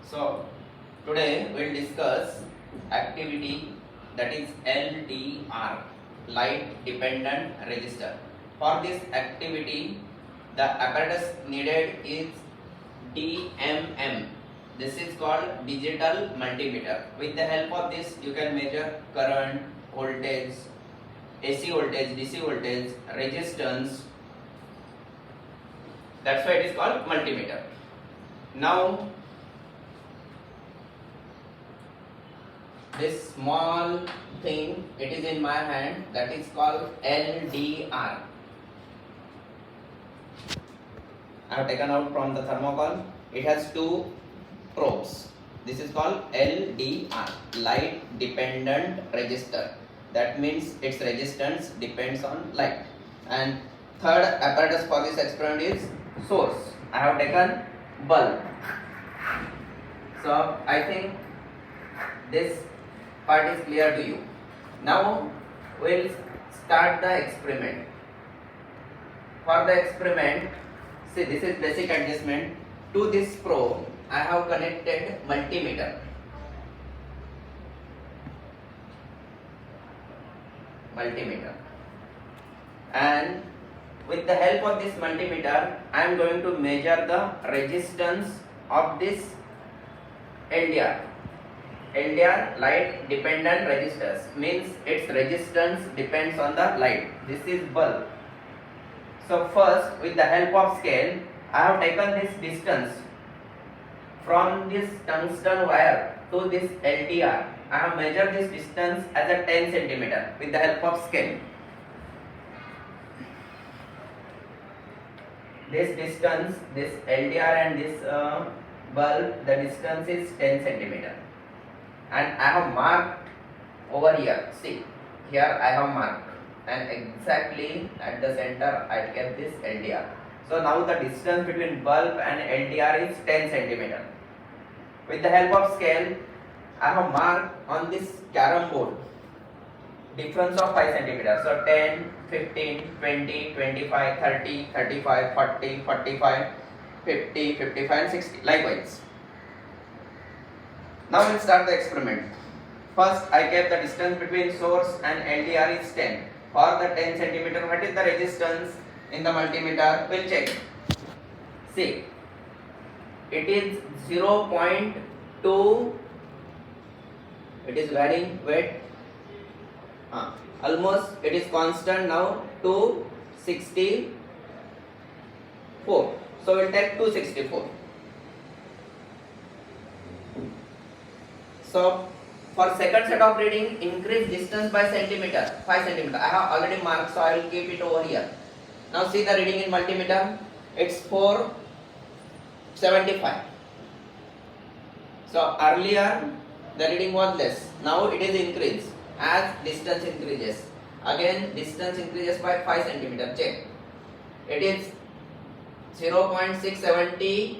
So today we'll discuss activity that is LDR, light dependent register. For this activity the apparatus needed is DMM. This is called digital multimeter. With the help of this you can measure current, voltage, AC voltage, DC voltage, resistance. That's why it is called multimeter. Now this small thing, it is in my hand, that is called LDR. I have taken out from the thermocol. It has two probes. This is called LDR, light dependent resistor. That means its resistance depends on light. And third apparatus for this experiment is source. I have taken bulb. So I think this part is clear to you. Now we'll start the experiment. For the experiment, see, this is basic adjustment. To this probe I have connected multimeter. And with the help of this multimeter I am going to measure the resistance of this LDR. LDR, light dependent resistors, means its resistance depends on the light. This is bulb. So first, with the help of scale, I have taken this distance from this tungsten wire to this LDR. I have measured this distance as a 10 centimeter with the help of scale. This distance, this LDR and this bulb, the distance is 10 centimeter. And I have marked over here. See, here I have marked, and exactly at the center I kept this LDR. So now the distance between bulb and LDR is 10 centimeter. With the help of scale, I have marked on this carom board difference of 5 centimeters. So 10, 15, 20, 25, 30, 35, 40, 45, 50, 55 and 60. Likewise. Now we'll start the experiment. First I kept the distance between source and LDR is 10. For the 10 centimeter, what is the resistance in the multimeter? We'll check. See, it is 0.2. It is varying weight. Almost it is constant now, 264. So we'll take 264. So for second set of reading, increase distance by centimeter, 5 centimeter. I have already marked, so I will keep it over here. Now see the reading in multimeter. It's 475. So earlier the reading was less. Now it is increased as distance increases. Again distance increases by 5 centimeter. Check. It is 0.670.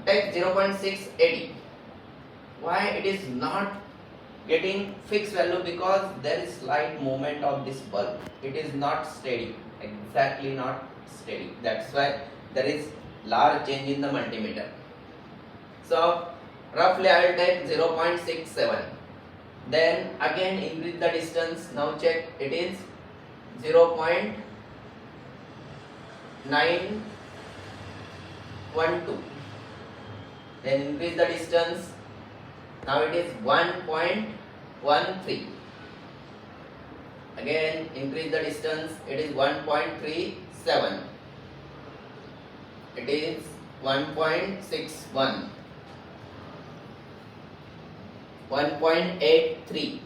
Take 0.680. Why it is not getting fixed value? Because there is slight movement of this bulb. It is not steady, exactly not steady. That's why there is large change in the multimeter. So roughly I will take 0.67. Then again increase the distance. Now check, it is 0.912. Then increase the distance. Now it is 1.13. Again increase the distance. It is 1.37. It is 1.61. 1.83.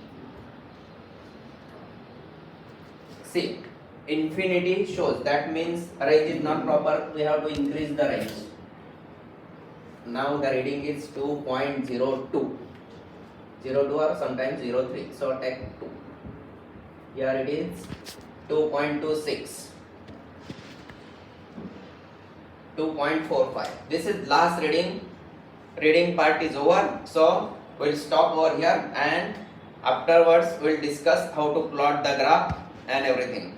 See, infinity shows. That means range is not proper. We have to increase the range. Now the reading is 2.02. 02 or sometimes 03. So take 2. Here it is 2.26. 2.45. This is last reading. Reading part is over. So we'll stop over here and afterwards we'll discuss how to plot the graph and everything.